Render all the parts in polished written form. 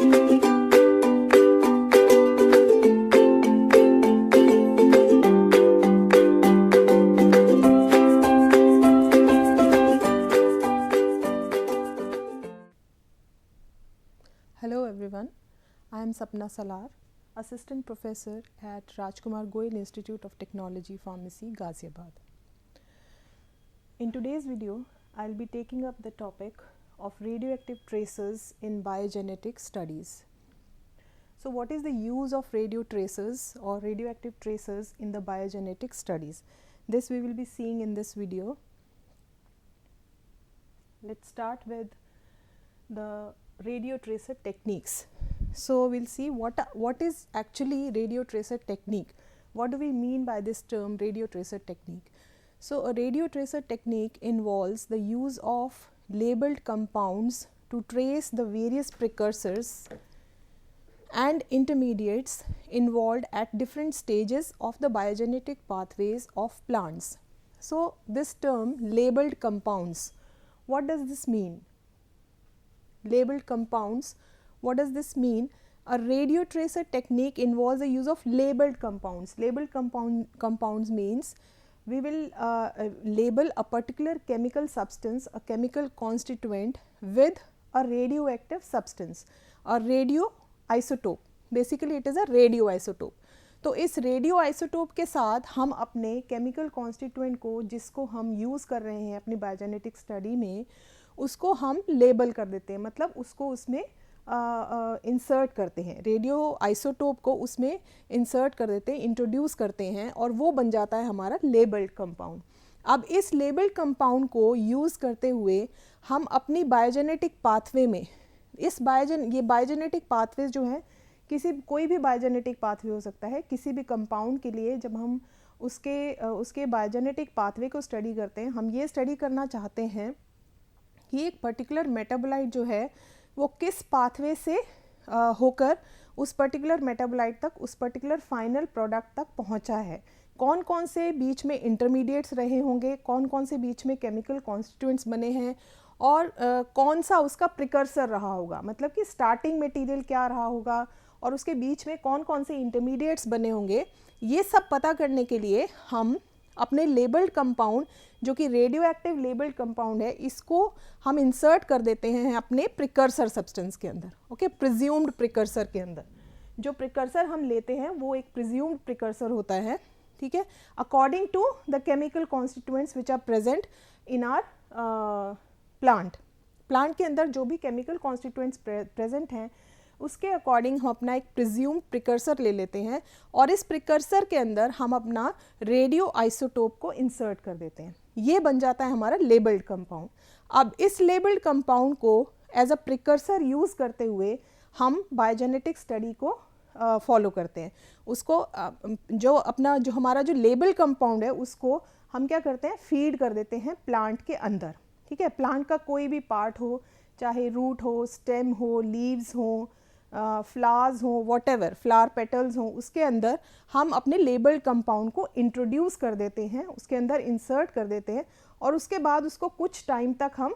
Hello everyone, I am Sapna Salar, Assistant Professor at Rajkumar Goyal Institute of Technology, Pharmacy, Ghaziabad. In today's video, I will be taking up the topic of radioactive traces in biogenetic studies. So what is the use of radio traces or radioactive traces in the biogenetic studies? This we will be seeing in this video. Let's start with the radio tracer techniques. So we'll see what is actually radio tracer technique. What do we mean by this term radio tracer technique? So a radio tracer technique involves the use of labeled compounds to trace the various precursors and intermediates involved at different stages of the biogenetic pathways of plants. So this term labeled compounds, what does this mean? Labeled compounds, what does this mean? A radio tracer technique involves the use of labeled compounds. Labeled compounds means we will label a particular chemical substance, a chemical constituent with a radioactive substance, a radioisotope. Basically it is a radioisotope. तो इस radio isotope के साथ हम अपने chemical constituent को जिसको हम use कर रहे हैं अपनी बायोजेनेटिक स्टडी में उसको हम लेबल कर देते हैं, मतलब उसको उसमें इंसर्ट करते हैं, रेडियो आइसोटोप को उसमें इंसर्ट कर देते हैं, इंट्रोड्यूस करते हैं और वो बन जाता है हमारा लेबल्ड कंपाउंड. अब इस लेबल्ड कंपाउंड को यूज़ करते हुए हम अपनी बायोजेनेटिक पाथवे में ये बायोजेनेटिक पाथवे जो हैं कोई भी बायोजेनेटिक पाथवे हो सकता है, किसी भी कंपाउंड के लिए जब हम उसके बायोजेनेटिक पाथवे को स्टडी करते हैं, हम ये स्टडी करना चाहते हैं कि एक पर्टिकुलर मेटाबोलाइट जो है वो किस पाथवे से होकर उस पर्टिकुलर मेटाबोलाइट तक, उस पर्टिकुलर फाइनल प्रोडक्ट तक पहुंचा है, कौन कौन से बीच में इंटरमीडिएट्स रहे होंगे, कौन कौन से बीच में केमिकल कॉन्स्टिट्यूएंट्स बने हैं और कौन सा उसका प्रिकर्सर रहा होगा, मतलब कि स्टार्टिंग मटेरियल क्या रहा होगा और उसके बीच में कौन कौन से इंटरमीडिएट्स बने होंगे. ये सब पता करने के लिए हम अपने लेबल्ड कंपाउंड जो कि रेडियो एक्टिव लेबल्ड कंपाउंड है इसको हम इंसर्ट कर देते हैं अपने प्रिकर्सर सब्सटेंस के अंदर. ओके, प्रिज्यूम्ड प्रिकर्सर के अंदर जो प्रिकर्सर हम लेते हैं वो एक प्रिज्यूम्ड प्रिकर्सर होता है. ठीक है, according to the chemical constituents which are present in our plant के अंदर जो भी केमिकल कॉन्स्टिट्यूएंट्स प्रेजेंट हैं उसके अकॉर्डिंग हम अपना एक प्रिज्यूम्ड प्रिकर्सर ले लेते हैं और इस प्रिकर्सर के अंदर हम अपना रेडियो आइसोटोप को इंसर्ट कर देते हैं. ये बन जाता है हमारा लेबल्ड कंपाउंड. अब इस लेबल्ड कंपाउंड को एज अ प्रिकर्सर यूज़ करते हुए हम बायोजेनेटिक स्टडी को फॉलो करते हैं. उसको जो हमारा जो लेबल कंपाउंड है उसको हम क्या करते हैं, फीड कर देते हैं प्लांट के अंदर. ठीक है, प्लांट का कोई भी पार्ट हो, चाहे रूट हो, स्टेम हो, लीव्स हो, फ्लावर्स हो, वॉटेवर, फ्लावर पेटल्स हो, उसके अंदर हम अपने लेबल्ड कंपाउंड को इंट्रोड्यूस कर देते हैं, उसके अंदर इंसर्ट कर देते हैं और उसके बाद उसको कुछ टाइम तक हम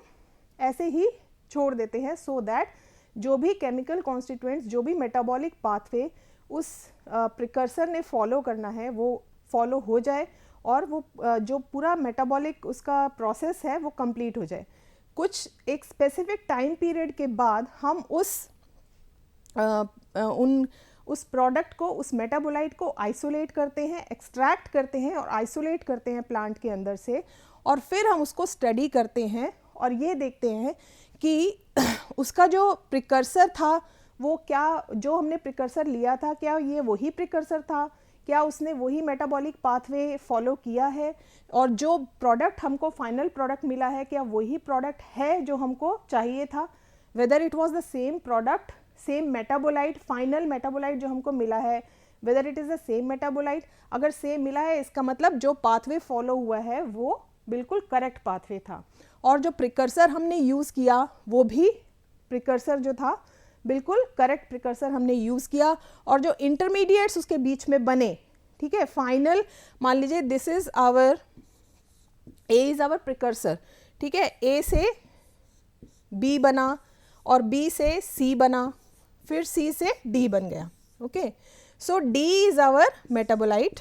ऐसे ही छोड़ देते हैं सो दैट जो भी केमिकल कॉन्स्टिट्यूएंट्स, जो भी मेटाबॉलिक पाथवे उस प्रिकर्सर ने फॉलो करना है वो फॉलो हो जाए और वो जो पूरा मेटाबॉलिक उसका प्रोसेस है वो कंप्लीट हो जाए. कुछ एक स्पेसिफिक टाइम पीरियड के बाद हम उस प्रोडक्ट को, उस मेटाबोलाइट को आइसोलेट करते हैं, एक्सट्रैक्ट करते हैं और आइसोलेट करते हैं प्लांट के अंदर से और फिर हम उसको स्टडी करते हैं और ये देखते हैं कि उसका जो प्रिकर्सर था वो क्या, जो हमने प्रिकर्सर लिया था क्या ये वही प्रिकर्सर था, क्या उसने वही मेटाबॉलिक पाथवे फॉलो किया है और जो प्रोडक्ट हमको फाइनल प्रोडक्ट मिला है क्या वही प्रोडक्ट है जो हमको चाहिए था, whether it was the same product, same metabolite, final metabolite जो हमको मिला है weather it is the same metabolite. अगर सेम मिला है इसका मतलब जो पाथवे फॉलो हुआ है वो बिल्कुल करेक्ट पाथवे था और जो प्रिकर्सर हमने यूज़ किया वो भी प्रिकर्सर जो था बिल्कुल करेक्ट प्रिकर्सर हमने यूज़ किया और जो इंटरमीडिएट्स उसके बीच में बने, ठीक है, फाइनल मान लीजिए this is our A is our precursor. ठीक है, ए से बी बना और बी से सी बना, फिर C से D बन गया. Okay, so D is our metabolite,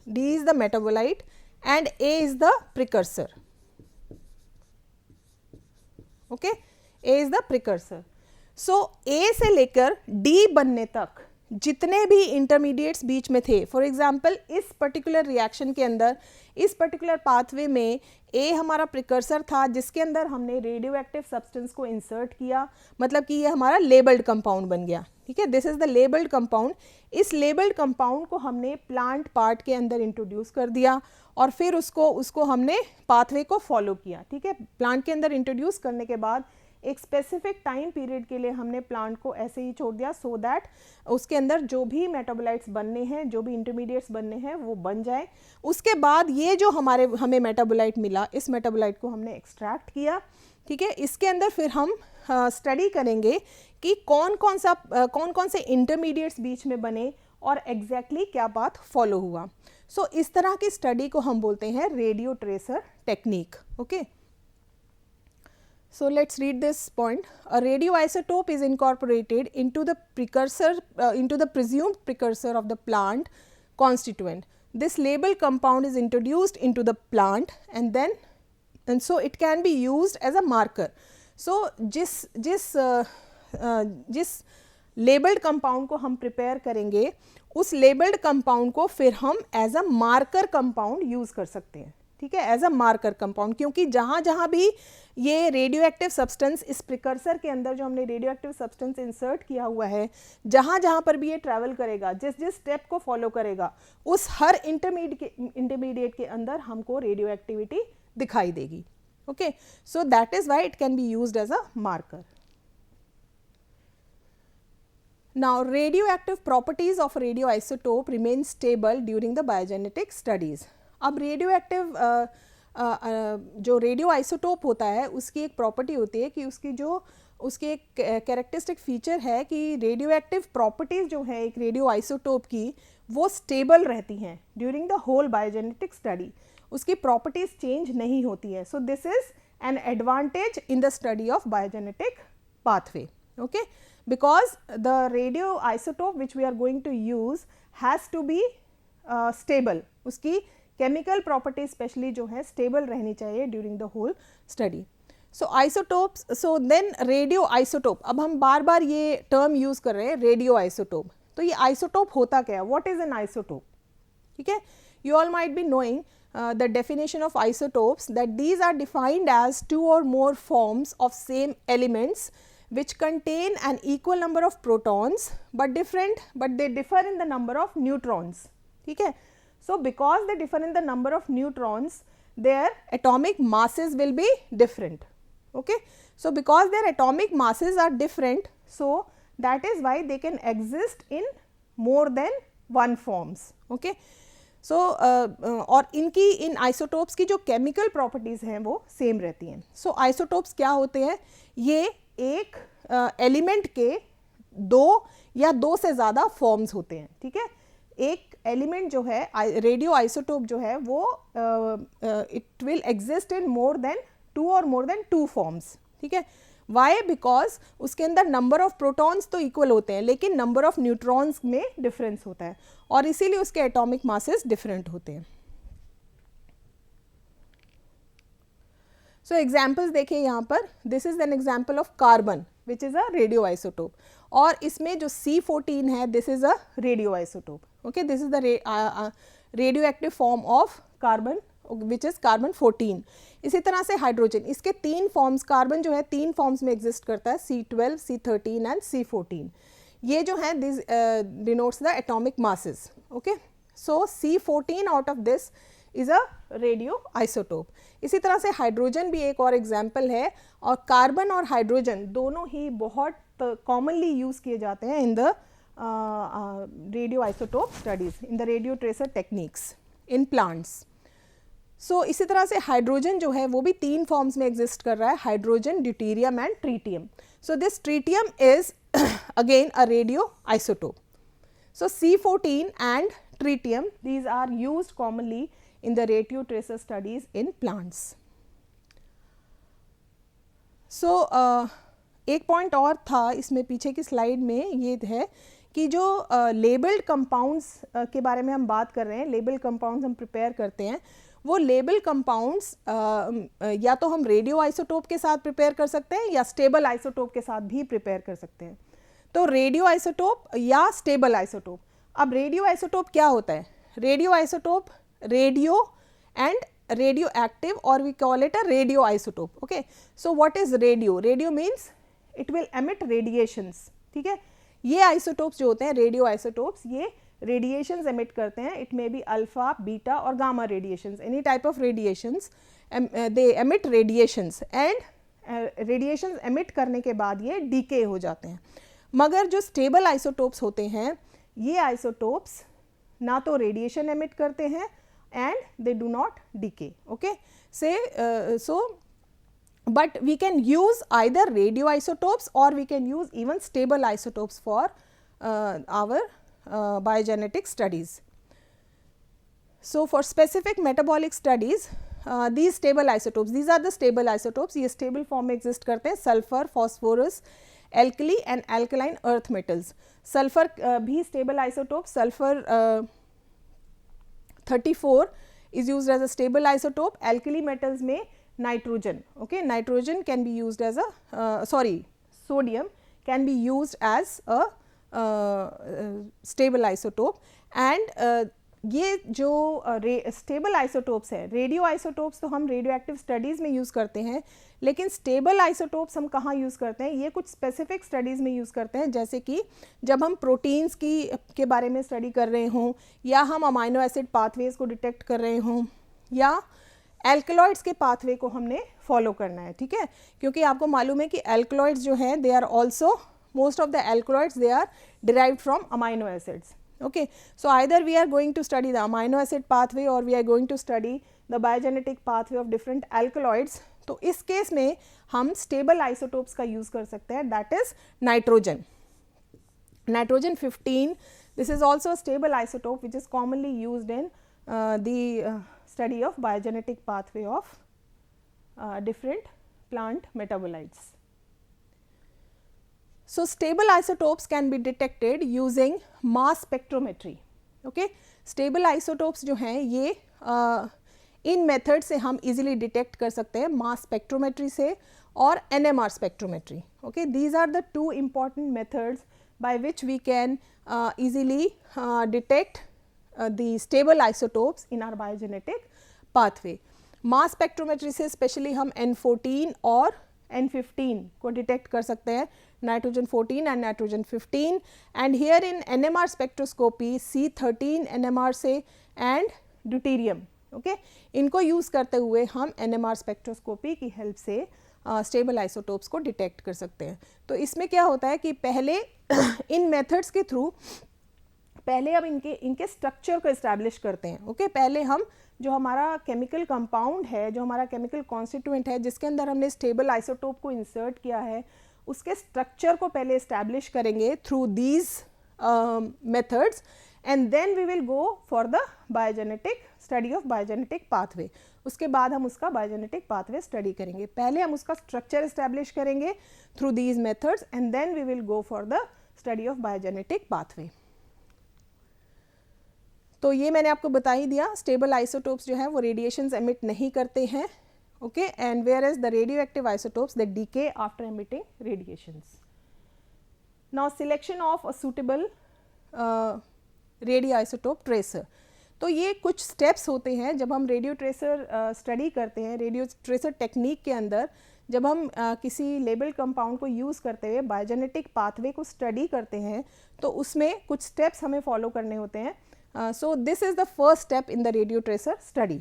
D is the metabolite and A is the precursor. Okay, A is the precursor. So A से लेकर D बनने तक जितने भी इंटरमीडिएट्स बीच में थे, फॉर एग्जाम्पल इस पर्टिकुलर रिएक्शन के अंदर, इस पर्टिकुलर पाथवे में A हमारा प्रिकर्सर था जिसके अंदर हमने रेडियो एक्टिव सब्सटेंस को इंसर्ट किया, मतलब कि ये हमारा लेबल्ड कंपाउंड बन गया. ठीक है, this is the labelled compound. इस लेबल्ड कंपाउंड को हमने प्लांट पार्ट के अंदर इंट्रोड्यूस कर दिया और फिर उसको हमने पाथवे को फॉलो किया. ठीक है, प्लांट के अंदर इंट्रोड्यूस करने के बाद एक स्पेसिफिक टाइम पीरियड के लिए हमने प्लांट को ऐसे ही छोड़ दिया सो दैट उसके अंदर जो भी मेटाबोलाइट्स बनने हैं, जो भी इंटरमीडिएट्स बनने हैं वो बन जाए. उसके बाद ये जो हमें मेटाबोलाइट मिला, इस मेटाबोलाइट को हमने एक्सट्रैक्ट किया. ठीक है, इसके अंदर फिर हम स्टडी करेंगे कि कौन कौन से इंटरमीडिएट्स बीच में बने और एग्जैक्टली क्या बात फॉलो हुआ. सो इस तरह की स्टडी को हम बोलते हैं radio tracer technique. Okay, so let's read this point. A radioisotope is incorporated into the precursor, into the presumed precursor of the plant constituent. This labeled compound is introduced into the plant and so it can be used as a marker. So जिस labeled compound को हम prepare करेंगे, उस labeled compound को फिर हम as a marker compound use कर सकते हैं. ठीक है, एज अ मार्कर कंपाउंड, क्योंकि जहाँ जहाँ भी ये रेडियो एक्टिव सब्सटेंस, इस प्रिकर्सर के अंदर जो हमने रेडियो एक्टिव सब्सटेंस इंसर्ट किया हुआ है, जहाँ जहाँ पर भी ये ट्रैवल करेगा, जिस जिस स्टेप को फॉलो करेगा, उस हर इंटरमीडिएट के अंदर हमको रेडियो एक्टिविटी दिखाई देगी. Okay, so that is why it can be used as a marker. Now, radioactive properties of radioisotope remain stable during the biogenetic studies. अब रेडियो एक्टिव जो रेडियो आइसोटोप होता है उसकी एक प्रॉपर्टी होती है कि उसकी एक कैरेक्टरिस्टिक फीचर है कि रेडियो एक्टिव प्रॉपर्टीज़ जो है एक रेडियो आइसोटोप की वो स्टेबल रहती हैं during the whole biogenetic study. उसकी प्रॉपर्टीज़ चेंज नहीं होती है. So this is an advantage in the study of biogenetic pathway. Okay, because the radioisotope which we are going to use has to be stable. उसकी chemical properties specially जो है stable रहनी चाहिए during the whole study. So isotopes, so then radioisotope, अब हम बार बार ये term use कर रहे हैं radioisotope. तो ये isotope होता क्या है? What is an isotope? ठीक है, you all might be knowing the definition of isotopes, that these are defined as two or more forms of same elements which contain an equal number of protons but they differ in the number of neutrons. ठीक है, so because they differ in the number of neutrons, their atomic masses will be different. Okay, so because their atomic masses are different, so that is why they can exist in more than one forms. Okay, so और इनकी इन isotopes की जो chemical properties हैं वो same रहती हैं. सो isotopes क्या होते हैं? ये एक एलिमेंट के दो या दो से ज़्यादा फॉर्म्स होते हैं. ठीक है, एक एलिमेंट जो है रेडियो आइसोटोप जो है वो it will exist in more than two और मोर देन टू फॉर्म्स. ठीक है, वाई? बिकॉज उसके अंदर नंबर ऑफ प्रोटॉन्स तो इक्वल होते हैं लेकिन नंबर ऑफ न्यूट्रॉन्स में डिफरेंस होता है और इसीलिए उसके एटॉमिक मासेस डिफरेंट होते हैं. सो एग्जाम्पल्स देखिए यहाँ पर. This is an example of carbon which is a radio isotope और इसमें जो C14 है this is a radio isotope. Okay, this is the radio active form of carbon which is carbon 14. इसी तरह से हाइड्रोजन, इसके तीन फॉर्म्स, कार्बन जो है तीन फॉर्म्स में एग्जिस्ट करता है, C12, C13 एंड C14. ये जो है this denotes the atomic masses. Okay, so C14 out of this is a radio isotope. इसी तरह से हाइड्रोजन भी एक और एग्जाम्पल है और कार्बन और हाइड्रोजन दोनों ही बहुत कॉमनली यूज़ किए जाते हैं in the radio isotope studies, in the radio tracer techniques in plants. So इसी तरह से हाइड्रोजन जो है वो भी तीन फॉर्म्स में एग्जिस्ट कर रहा है, hydrogen, deuterium and tritium. So this tritium is again a radio isotope. So C14 and tritium, these are used commonly in the radio tracer studies in plants. So एक पॉइंट और था इसमें, पीछे की स्लाइड में ये है कि जो लेबल्ड कंपाउंड्स के बारे में हम बात कर रहे हैं, लेबल्ड कंपाउंड्स हम प्रिपेयर करते हैं, वो लेबल कंपाउंड्स या तो हम रेडियो आइसोटोप के साथ प्रिपेयर कर सकते हैं या स्टेबल आइसोटोप के साथ भी प्रिपेयर कर सकते हैं। तो रेडियो आइसोटोप या स्टेबल आइसोटोप। अब रेडियो आइसोटोप क्या होता है? Radio isotope, radio and radio active, और we call it a radio isotope. Okay, so what is radio? Radio means it will emit radiations, ठीक है। ये आइसोटोप्स जो होते हैं, रेडियो आइसोटोप्स, ये रेडिएशंस एमिट करते हैं। It may be alpha, beta और gamma radiations, any type of radiations, they emit radiations, and radiations emit करने के बाद ये डीके हो जाते हैं। मगर जो स्टेबल आइसोटोप्स होते हैं, ये आइसोटोप्स ना तो रेडिएशन एमिट करते हैं and they do not decay. Okay, so but we can use either radioisotopes or we can use even stable isotopes for our biogenetic studies. So for specific metabolic studies, these stable isotopes, these are the stable isotopes, ये stable form में exist करते हैं, sulfur, phosphorus, alkali and alkaline earth metals. sulfur भी stable isotope, sulfur 34 is used as a stable isotope. Alkali metals में nitrogen, okay, nitrogen can be used as a sodium can be used as a stable isotope. And ये जो stable isotopes है, radio isotopes तो हम radio active studies में use करते हैं, लेकिन स्टेबल आइसोटोप्स हम कहाँ यूज़ करते हैं? ये कुछ स्पेसिफिक स्टडीज़ में यूज़ करते हैं, जैसे कि जब हम प्रोटीन्स के बारे में स्टडी कर रहे हों, या हम अमाइनो एसिड पाथवेज को डिटेक्ट कर रहे हों, या एल्कलॉइड्स के पाथवे को हमने फॉलो करना है, ठीक है। क्योंकि आपको मालूम है कि एल्कलॉइड्स जो हैं, they are also, most of the alkaloids they are derived from amino acids. Okay, so either we are going to study the amino acid pathway or we are going to study the biogenetic pathway of different alkaloids. तो इस case में हम stable isotopes का use कर सकते हैं, that is nitrogen. Nitrogen 15, this is also a stable isotope which is commonly used in the study of biogenetic pathway of different plant metabolites. So stable isotopes can be detected using mass spectrometry. Okay, stable isotopes जो हैं ये इन method से हम easily detect कर सकते हैं, mass spectrometry से और NMR spectrometry. Okay, these are the two important methods by which we can easily detect the stable isotopes in our biogenetic pathway. Mass spectrometry से स्पेशली हम N14 और N15 को detect कर सकते हैं, nitrogen 14 and nitrogen 15, and here in NMR spectroscopy C13 NMR से and deuterium. Okay, इनको use करते हुए हम NMR स्पेक्ट्रोस्कोपी की हेल्प से स्टेबल आइसोटोप्स को डिटेक्ट कर सकते हैं। तो इसमें क्या होता है कि पहले इन मेथड्स के थ्रू पहले अब इनके स्ट्रक्चर को इस्टेब्लिश करते हैं। ओके, पहले हम जो हमारा केमिकल कंपाउंड है, जो हमारा केमिकल कॉन्स्टिट्यूएंट है, जिसके अंदर हमने स्टेबल आइसोटोप को इंसर्ट किया है, उसके स्ट्रक्चर को पहले इस्टेब्लिश करेंगे through these methods, and then we will go for the biogenetic study of biogenetic pathway. उसके बाद हम उसका बायोजेनेटिक पाथवे स्टडी करेंगे। पहले हम उसका स्ट्रक्चर इस्टेब्लिश करेंगे through these methods, and then we will go for the study of biogenetic pathway. तो ये मैंने आपको बता ही दिया, स्टेबल आइसोटोप्स जो है वो रेडिएशंस एमिट नहीं करते हैं। Okay, and whereas the radioactive isotopes that decay after emitting radiations. Now selection of a suitable radioisotope tracer. तो ये कुछ स्टेप्स होते हैं जब हम रेडियो ट्रेसर स्टडी करते हैं। रेडियो ट्रेसर टेक्निक के अंदर जब हम किसी लेबल कंपाउंड को यूज़ करते हुए बायोजेनेटिक पाथवे को स्टडी करते हैं, तो उसमें कुछ स्टेप्स हमें फॉलो करने होते हैं। So this is the first step in the radio tracer study,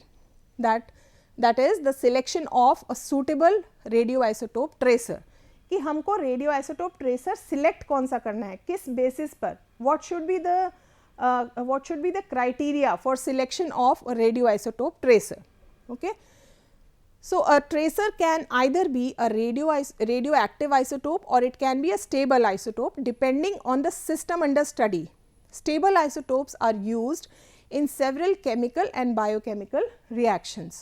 that is the selection of a suitable radioisotope tracer. कि हमको radioisotope tracer select कौन सा करना है, किस basis पर, what should be the criteria for selection of a radioisotope tracer. Okay, so a tracer can either be a radioactive isotope or it can be a stable isotope depending on the system under study. Stable isotopes are used in several chemical and biochemical reactions.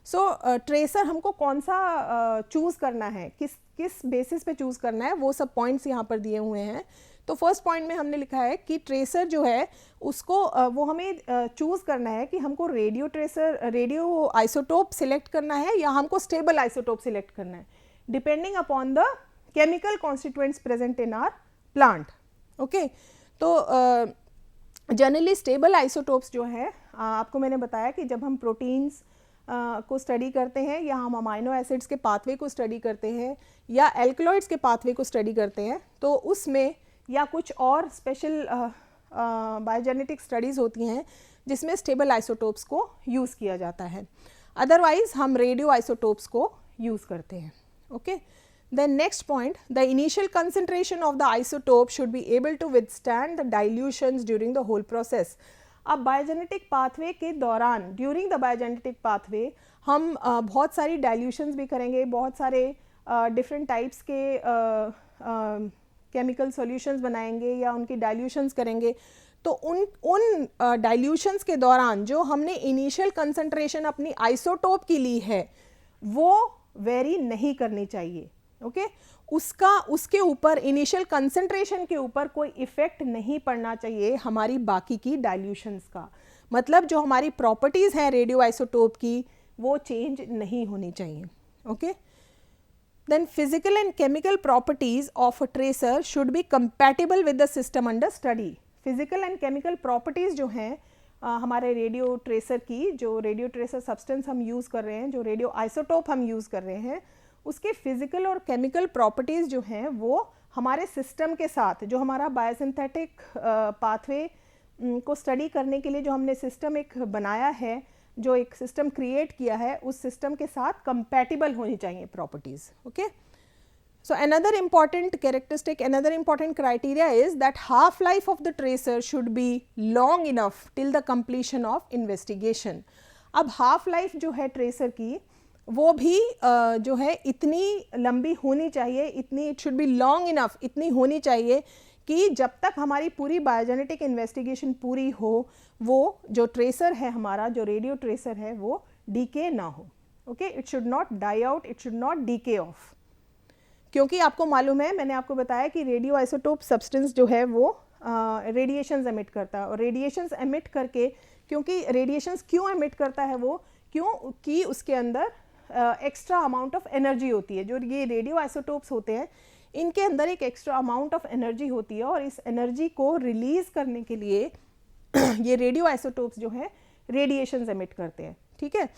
So tracer हमको कौन सा choose करना है, किस basis पे choose करना है, वो सब पॉइंट्स यहाँ पर दिए हुए हैं। तो फर्स्ट पॉइंट में हमने लिखा है कि ट्रेसर जो है उसको वो हमें चूज़ करना है कि हमको रेडियो आइसोटोप सिलेक्ट करना है या हमको स्टेबल आइसोटोप सिलेक्ट करना है, depending upon the chemical constituents present in our plant. Okay, तो जनरली स्टेबल आइसोटोप्स जो है, आपको मैंने बताया कि जब हम प्रोटीन्स को स्टडी करते हैं या हम अमाइनो एसिड्स के पाथवे को स्टडी करते हैं या एल्कलॉइड्स के पाथवे को स्टडी करते हैं, तो उसमें या कुछ और स्पेशल बायोजेनेटिक स्टडीज़ होती हैं जिसमें स्टेबल आइसोटोप्स को यूज़ किया जाता है, अदरवाइज हम रेडियो आइसोटोप्स को यूज़ करते हैं। Okay, then next point, the initial concentration of the isotope should be able to withstand the dilutions during the whole process। अब बायोजेनेटिक पाथवे के दौरान, ड्यूरिंग द बायोजेनेटिक पाथवे हम बहुत सारी डाइल्यूशंस भी करेंगे, बहुत सारे डिफरेंट टाइप्स के केमिकल सॉल्यूशंस बनाएंगे या उनकी डाइल्यूशंस करेंगे। तो उन डाइल्यूशंस के दौरान जो हमने इनिशियल कंसंट्रेशन अपनी आइसोटोप की ली है वो वेरी नहीं करनी चाहिए। ओके, उसके ऊपर इनिशियल कंसंट्रेशन के ऊपर कोई इफ़ेक्ट नहीं पड़ना चाहिए हमारी बाकी की डाइल्यूशंस का, मतलब जो हमारी प्रॉपर्टीज़ हैं रेडियो आइसोटोप की वो चेंज नहीं होनी चाहिए। Okay, then physical and chemical properties of a tracer should be compatible with the system under study. Physical and chemical properties जो हैं हमारे रेडियो ट्रेसर की, जो रेडियो ट्रेसर सब्सटेंस हम यूज़ कर रहे हैं, जो रेडियो आइसोटोप हम यूज़ कर रहे हैं, उसके फिजिकल और केमिकल प्रॉपर्टीज़ जो हैं वो हमारे सिस्टम के साथ, जो हमारा बायोसिंथेटिक पाथवे को स्टडी करने के लिए जो हमने सिस्टम एक बनाया है, जो एक सिस्टम क्रिएट किया है, उस सिस्टम के साथ कंपैटिबल होनी चाहिए properties. Okay, so another important characteristic, another important criteria is that half life of the tracer should be long enough till the completion of investigation। अब हाफ लाइफ जो है ट्रेसर की वो भी जो है इतनी लंबी होनी चाहिए, इतनी it should be long enough, इतनी होनी चाहिए कि जब तक हमारी पूरी बायोजेनेटिक इन्वेस्टिगेशन पूरी हो वो जो ट्रेसर है हमारा, जो रेडियो ट्रेसर है, वो डीके ना हो। Okay, it should not die out, it should not decay off, क्योंकि आपको मालूम है, मैंने आपको बताया कि रेडियो आइसोटोप सब्सटेंस जो है वो रेडिएशंस एमिट करता है, और रेडिएशंस एमिट करके, क्योंकि रेडिएशंस क्यों एमिट करता है वो, क्योंकि उसके अंदर एक्स्ट्रा अमाउंट ऑफ एनर्जी होती है। जो ये रेडियो आइसोटोप्स होते हैं इनके अंदर एक एक्स्ट्रा अमाउंट ऑफ एनर्जी होती है, और इस एनर्जी को रिलीज़ करने के लिए ये रेडियो आइसोटोप्स जो है रेडिएशंस एमिट करते हैं। ठीक है,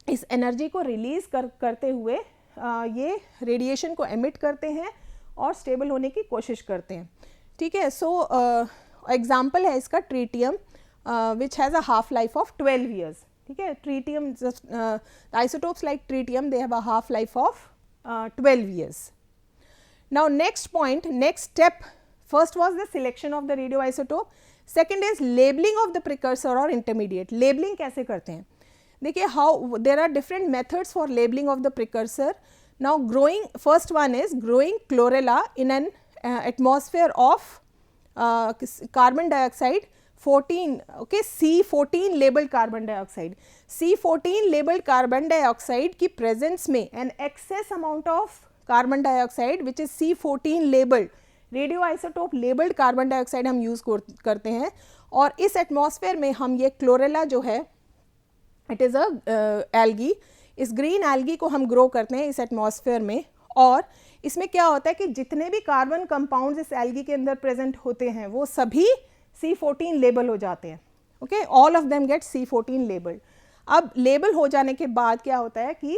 इस एनर्जी को रिलीज़ करते हुए ये रेडिएशन को एमिट करते हैं और स्टेबल होने की कोशिश करते हैं। ठीक है, सो एग्जाम्पल है इसका tritium, which has a half life of 12 years. ठीक है, tritium isotopes like tritium they have a half life of 12 years. Now next point, next step, first was the selection of the radio isotope, second is labelling of the precursor और intermediate. Labelling कैसे करते हैं, देखिए, how there are different methods for labelling of the precursor. Now growing, first one is growing chlorella in an atmosphere of carbon dioxide 14, okay, C14 labelled carbon dioxide. C14 labelled carbon dioxide की presence में an excess amount of carbon dioxide which is C14 labelled, radioisotope labelled carbon dioxide हम use करते हैं, और इस atmosphere में हम ये क्लोरेला जो है, इट इज़ अ एल्गी, इस ग्रीन एल्गी को हम ग्रो करते हैं इस एटमॉस्फेयर में, और इसमें क्या होता है कि जितने भी कार्बन कंपाउंड्स इस एल्गी के अंदर प्रेजेंट होते हैं वो सभी C14 लेबल हो जाते हैं। Okay, all of them get C14 labelled. अब लेबल हो जाने के बाद क्या होता है कि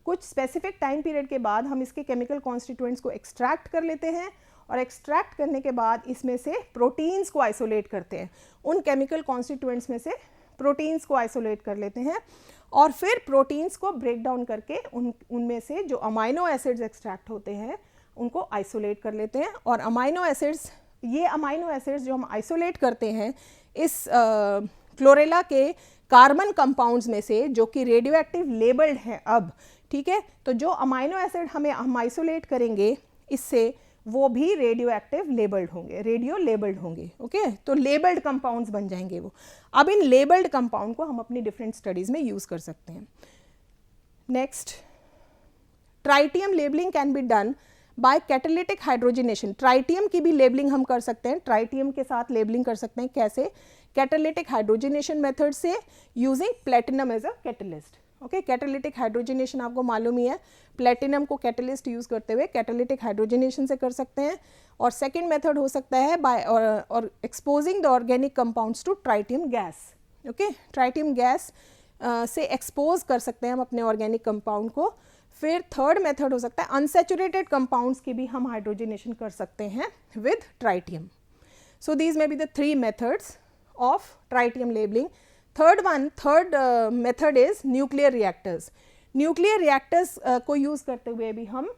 कुछ स्पेसिफिक टाइम पीरियड के बाद हम इसके केमिकल कॉन्स्टिट्यूएंट्स को एक्सट्रैक्ट कर लेते हैं, और एक्सट्रैक्ट करने के बाद इसमें से प्रोटीन्स को आइसोलेट करते हैं, उन केमिकल कॉन्स्टिट्यूएंट्स में से प्रोटीन्स को आइसोलेट कर लेते हैं, और फिर प्रोटीन्स को ब्रेक डाउन करके उनमें से जो अमाइनो एसिड्स एक्सट्रैक्ट होते हैं उनको आइसोलेट कर लेते हैं। और अमाइनो एसिड्स, ये अमाइनो एसिड्स जो हम आइसोलेट करते हैं इस क्लोरेला के कार्बन कंपाउंड्स में से, जो कि रेडियो एक्टिव लेबल्ड हैं अब, ठीक है, तो जो अमाइनो एसिड हम आइसोलेट करेंगे इससे, वो भी रेडियो एक्टिव लेबल्ड होंगे, रेडियो लेबल्ड होंगे। ओके, तो लेबल्ड कंपाउंड्स बन जाएंगे वो। अब इन लेबल्ड कंपाउंड को हम अपनी डिफरेंट स्टडीज़ में यूज़ कर सकते हैं। Next, tritium labelling can be done by catalytic hydrogenation. Tritium की भी लेबलिंग हम कर सकते हैं, ट्राइटियम के साथ लेबलिंग कर सकते हैं। कैसे? कैटालिटिक हाइड्रोजनेशन मेथड से, using platinum as a catalyst. Okay, catalytic hydrogenation आपको मालूम ही है, प्लेटिनम को कैटलिस्ट यूज करते हुए कैटालिटिक हाइड्रोजनेशन से कर सकते हैं। और सेकेंड मेथड हो सकता है बाय और exposing the organic compounds to tritium gas. Okay, tritium gas से एक्सपोज कर सकते हैं हम अपने ऑर्गेनिक कंपाउंड को। फिर थर्ड मेथड हो सकता है अनसेचुरेटेड कंपाउंड्स की भी हम हाइड्रोजनेशन कर सकते हैं with tritium. So these may be the 3 methods of tritium labelling. Third method is nuclear reactors. Nuclear reactors को यूज़ करते हुए भी हम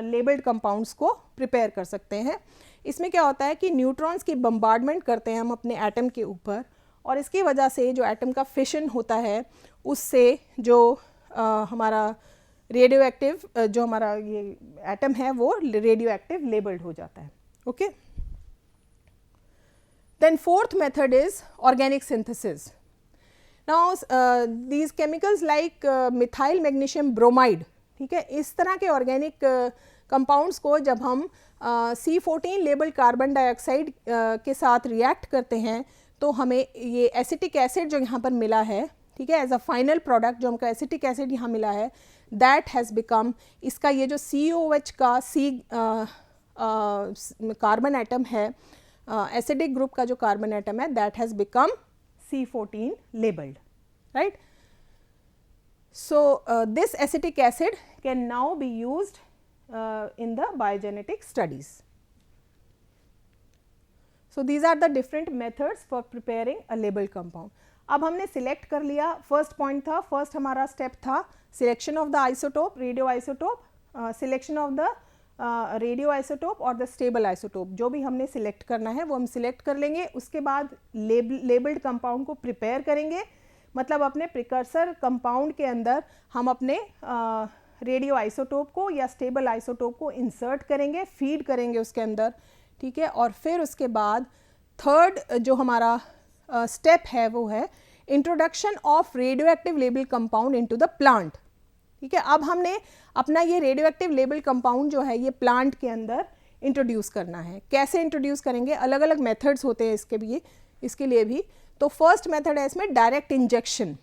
लेबल्ड कंपाउंड्स को प्रिपेयर कर सकते हैं। इसमें क्या होता है कि न्यूट्रॉन्स की बम्बार्डमेंट करते हैं हम अपने एटम के ऊपर, और इसकी वजह से जो एटम का फिशन होता है उससे जो हमारा रेडियो एक्टिव जो हमारा ये एटम है वो रेडियो एक्टिव लेबल्ड हो जाता है। Okay, then fourth method is organic synthesis. Now these chemicals like methyl magnesium bromide, ठीक है, इस तरह के ऑर्गेनिक कंपाउंड्स को जब हम C14 लेबल्ड कार्बन डाइऑक्साइड के साथ रिएक्ट करते हैं तो हमें ये एसिटिक एसिड जो यहाँ पर मिला है, ठीक है, एज अ फाइनल प्रोडक्ट जो हमको एसिटिक एसिड यहाँ मिला है, दैट हैज़ बिकम, इसका ये जो COH का कार्बन एटम है, एसिडिक ग्रुप का जो कार्बन एटम है, that has become C14 labeled, right? So this acetic acid can now be used in the biogenetic studies. So these are the different methods for preparing a labeled compound. अब हमने select कर लिया, first point था, first हमारा step था selection of the isotope, radio isotope, selection of the radio isotope और the stable isotope. जो भी हमने सिलेक्ट करना है वो हम सिलेक्ट कर लेंगे। उसके बाद लेबल्ड कंपाउंड को प्रिपेयर करेंगे, मतलब अपने प्रिकर्सर कंपाउंड के अंदर हम अपने रेडियो आइसोटोप को या स्टेबल आइसोटोप को इंसर्ट करेंगे, फीड करेंगे उसके अंदर, ठीक है। और फिर उसके बाद थर्ड जो हमारा स्टेप है वो है introduction of radio active label compound into the plant, ठीक है। अब हमने अपना ये रेडियो एक्टिव लेबल कंपाउंड जो है ये प्लांट के अंदर इंट्रोड्यूस करना है। कैसे इंट्रोड्यूस करेंगे? अलग अलग मेथड्स होते हैं इसके लिए भी। तो फर्स्ट मेथड है इसमें direct injection.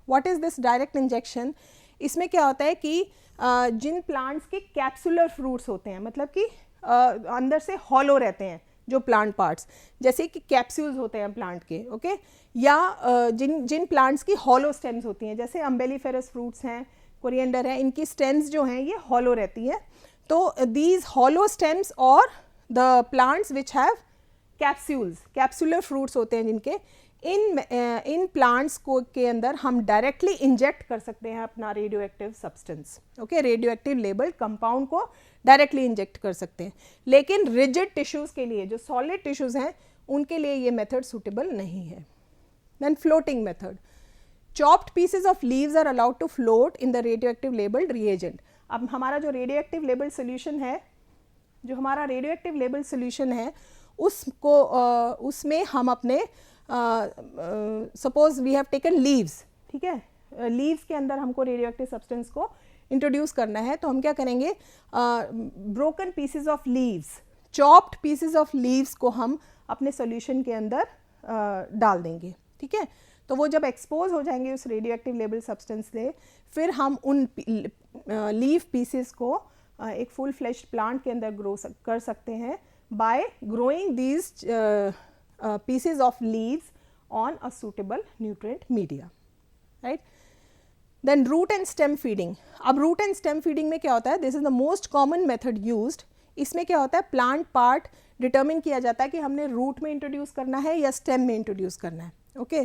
What is this direct injection? इसमें क्या होता है कि जिन प्लांट्स के कैप्सुलर फ्रूट्स होते हैं, मतलब कि अंदर से हॉलो रहते हैं जो प्लांट पार्ट्स, जैसे कि कैप्सूल्स होते हैं प्लांट के, ओके, या जिन प्लांट्स की हॉलो स्टेम्स होती हैं, जैसे अम्बेलिफेरस फ्रूट्स हैं, कोरिएंडर है, इनकी स्टेम्स जो हैं ये हॉलो रहती है। तो दीज हॉलो स्टेम्स और the plants which have capsules, capsular fruits होते हैं जिनके, इन प्लांट्स को के अंदर हम डायरेक्टली इंजेक्ट कर सकते हैं अपना radio active substance, okay, radio active labelled compound को डायरेक्टली इंजेक्ट कर सकते हैं। लेकिन रिजिड टिश्यूज़ के लिए, जो सॉलिड टिश्यूज़ हैं, उनके लिए ये मेथड सूटेबल नहीं है। Then floating method, chopped pieces of leaves are allowed to float in the radioactive labelled reagent. अब हमारा जो रेडियो एक्टिव लेबल्ड सोल्यूशन है, उसमें हम अपने suppose we have taken leaves, ठीक है, लीव्स के अंदर हमको रेडियो एक्टिव सब्सटेंस को इंट्रोड्यूस करना है, तो हम क्या करेंगे, broken pieces of leaves, chopped pieces of leaves को हम अपने सॉल्यूशन के अंदर डाल देंगे, ठीक है। तो वो जब एक्सपोज हो जाएंगे उस रेडियो एक्टिव लेबल सब्सटेंस से, फिर हम उन लीव पीसेस को एक फुल फ्लेश्ड प्लांट के अंदर ग्रो कर सकते हैं bye growing these pieces of leaves on a suitable nutrient media, right? Then root and stem feeding. अब root and stem feeding में क्या होता है? This is the most common method used. इसमें क्या होता है, प्लांट पार्ट डिटर्मिन किया जाता है कि हमने रूट में इंट्रोड्यूस करना है या स्टेम में इंट्रोड्यूस करना है, okay,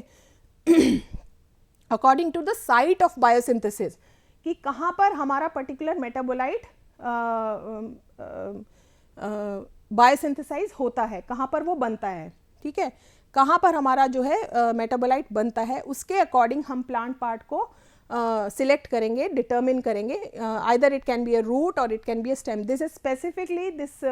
according to the site of biosynthesis, कि कहाँ पर हमारा पर्टिकुलर मेटाबोलाइट बायोसिंथेसाइज होता है, कहाँ पर वो बनता है, ठीक है, कहाँ पर हमारा जो है मेटाबोलाइट बनता है, उसके अकॉर्डिंग हम प्लांट पार्ट को सिलेक्ट करेंगे, डिटर्मिन करेंगे, either it can be a root or it can be a stem. This is specifically this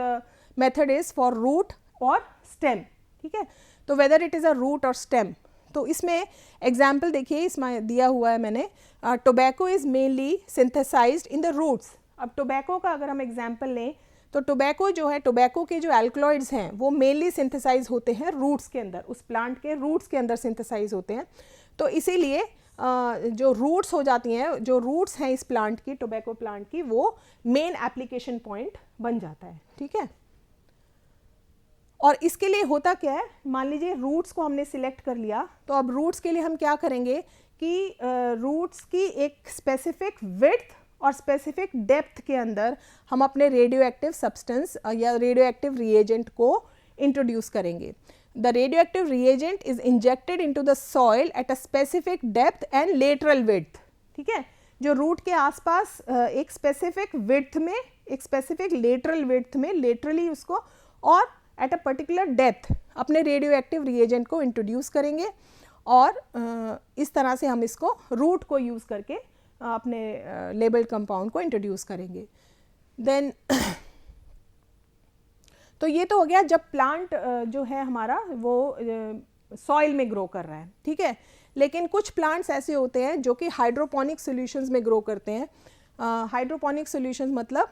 method is for root or stem. ठीक है, तो whether it is a root or stem. तो इसमें example देखिए, इसमें दिया हुआ है मैंने, tobacco is mainly synthesized in the roots. अब टोबैको का अगर हम एग्जाम्पल लें तो टोबैको जो है, टोबैको के जो एल्कलॉइड्स हैं वो मेनली सिंथेसाइज होते हैं रूट्स के अंदर, उस प्लांट के रूट्स के अंदर सिंथेसाइज होते हैं. तो इसीलिए जो रूट्स हो जाती हैं, जो रूट्स हैं इस प्लांट की, टोबैको प्लांट की, वो मेन एप्लीकेशन पॉइंट बन जाता है. ठीक है, और इसके लिए होता क्या है, मान लीजिए रूट्स को हमने सिलेक्ट कर लिया, तो अब रूट्स के लिए हम क्या करेंगे कि रूट्स की एक स्पेसिफिक विड्थ और स्पेसिफिक डेप्थ के अंदर हम अपने रेडियो एक्टिव सब्सटेंस या रेडियो एक्टिव रिएजेंट को इंट्रोड्यूस करेंगे. The radio active reagent is injected into the soil at a specific depth and lateral width. ठीक है, जो रूट के आसपास एक स्पेसिफिक विड्थ में, एक स्पेसिफिक लेटरल विड्थ में, लेटरली उसको, और एट अ पर्टिकुलर डेप्थ अपने रेडियो एक्टिव रिएजेंट को इंट्रोड्यूस करेंगे. और इस तरह से हम इसको रूट को यूज़ करके अपने लेबल्ड कंपाउंड को इंट्रोड्यूस करेंगे. देन तो ये तो हो गया जब प्लांट जो है हमारा वो सॉइल में ग्रो कर रहा है. ठीक है, लेकिन कुछ प्लांट्स ऐसे होते हैं जो कि हाइड्रोपोनिक सॉल्यूशंस में ग्रो करते हैं. हाइड्रोपोनिक सॉल्यूशंस मतलब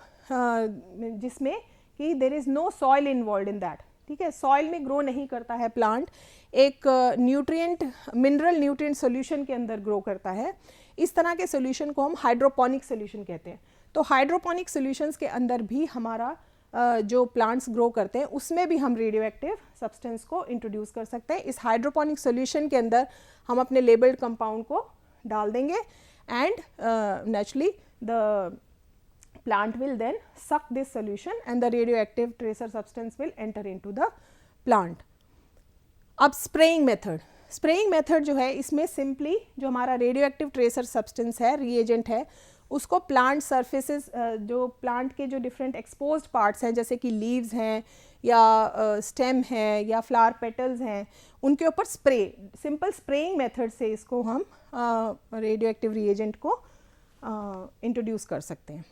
जिसमें कि there is no soil involve in that. ठीक है, सॉइल में ग्रो नहीं करता है प्लांट, एक न्यूट्रिएंट, मिनरल न्यूट्रिएंट सॉल्यूशन के अंदर ग्रो करता है. इस तरह के सॉल्यूशन को हम हाइड्रोपोनिक सॉल्यूशन कहते हैं. तो हाइड्रोपोनिक सॉल्यूशंस के अंदर भी हमारा जो प्लांट्स ग्रो करते हैं उसमें भी हम रेडियो एक्टिव सब्सटेंस को इंट्रोड्यूस कर सकते हैं. इस हाइड्रोपोनिक सॉल्यूशन के अंदर हम अपने लेबल्ड कंपाउंड को डाल देंगे and naturally the plant will then suck this solution and the radioactive tracer substance will enter into the plant. अब spraying method, spraying method जो है इसमें simply जो हमारा radioactive tracer substance है, reagent है, उसको plant surfaces, जो plant के जो different exposed parts हैं जैसे कि leaves हैं या stem है या flower petals हैं, उनके ऊपर spray, simple spraying method से इसको हम radioactive reagent को introduce कर सकते हैं.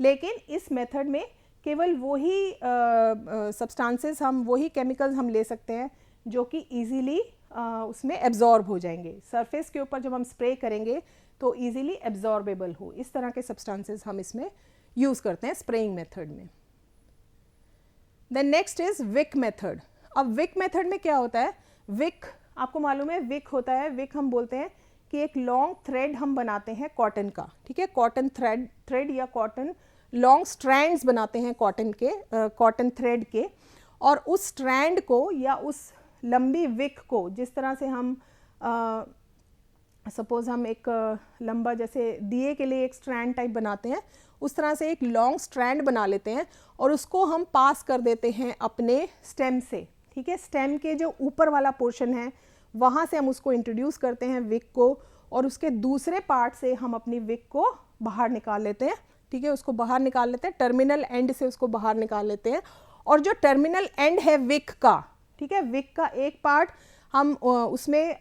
लेकिन इस मेथड में केवल वही सब्सटेंसेस, हम वही केमिकल्स हम ले सकते हैं जो कि इजीली उसमें एब्जॉर्ब हो जाएंगे. सरफेस के ऊपर जब हम स्प्रे करेंगे तो इजीली एब्जॉर्बेबल हो, इस तरह के सब्सटेंसेस हम इसमें यूज़ करते हैं स्प्रेइंग मेथड में. Then next is wick method. अब विक मेथड में क्या होता है, विक आपको मालूम है विक होता है, विक हम बोलते हैं कि एक लॉन्ग थ्रेड हम बनाते हैं कॉटन का. ठीक है, कॉटन थ्रेड या कॉटन लॉन्ग स्ट्रैंड्स बनाते हैं कॉटन के, कॉटन थ्रेड के, और उस स्ट्रैंड को या उस लंबी विक को, जिस तरह से हम सपोज हम एक लंबा जैसे दिए के लिए एक स्ट्रैंड टाइप बनाते हैं, उस तरह से एक लॉन्ग स्ट्रैंड बना लेते हैं और उसको हम पास कर देते हैं अपने स्टेम से. ठीक है, स्टेम के जो ऊपर वाला पोर्शन है वहाँ से हम उसको इंट्रोड्यूस करते हैं विक को, और उसके दूसरे पार्ट से हम अपनी विक को बाहर निकाल लेते हैं. ठीक है, उसको बाहर निकाल लेते हैं, टर्मिनल एंड से उसको बाहर निकाल लेते हैं. और जो टर्मिनल एंड है विक का, ठीक है, विक का एक पार्ट हम उसमें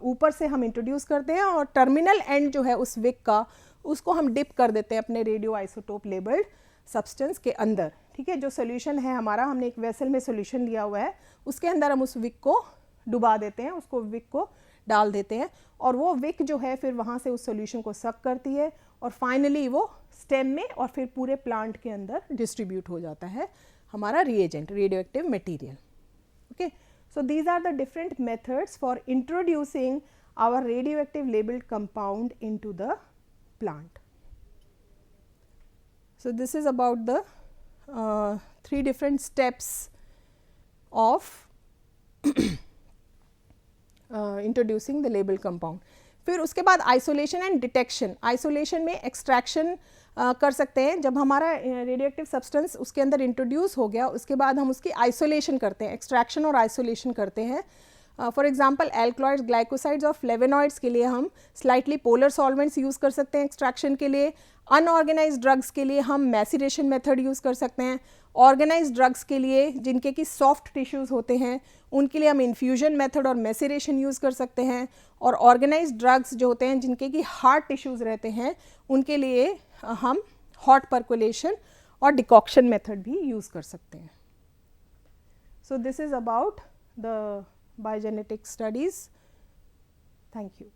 ऊपर से हम इंट्रोड्यूस करते हैं और टर्मिनल एंड जो है उस विक का, उसको हम डिप कर देते हैं अपने रेडियो आइसोटोप लेबल्ड सब्सटेंस के अंदर. ठीक है, जो सोल्यूशन है हमारा, हमने एक वेसल में सोल्यूशन लिया हुआ है, उसके अंदर हम उस विक को डुबा देते हैं, उसको विक को डाल देते हैं, और वो विक जो है फिर वहाँ से उस सोल्यूशन को सक करती है और फाइनली वो स्टेम में और फिर पूरे प्लांट के अंदर डिस्ट्रीब्यूट हो जाता है हमारा reagent, radio active material. Okay, so these are the different methods for introducing our radioactive labeled compound into the plant. So this is about the 3 different steps of introducing the labeled compound. फिर उसके बाद isolation and detection. Isolation में extraction कर सकते हैं. जब हमारा radio active substance उसके अंदर इंट्रोड्यूस हो गया, उसके बाद हम उसकी आइसोलेशन करते हैं, एक्सट्रैक्शन और आइसोलेशन करते हैं. फॉर एग्जांपल एल्कलॉइड्स, ग्लाइकोसाइड्स और फ्लेवेनॉइड्स के लिए हम स्लाइटली पोलर सॉल्वेंट्स यूज़ कर सकते हैं एक्सट्रैक्शन के लिए. अनऑर्गेनाइज्ड ड्रग्स के लिए हम मैसीरेशन मेथड यूज़ कर सकते हैं। ऑर्गेनाइज्ड ड्रग्स के लिए जिनके कि सॉफ्ट टिश्यूज़ होते हैं उनके लिए हम इन्फ्यूजन मेथड और मैसीरेशन यूज़ कर सकते हैं। और ऑर्गेनाइज्ड ड्रग्स जो होते हैं जिनके कि हार्ड टिश्यूज़ रहते हैं उनके लिए हम हॉट परकोलेशन और डिकॉक्शन मेथड भी यूज़ कर सकते हैं। सो this is about the biogenetic studies. Thank you.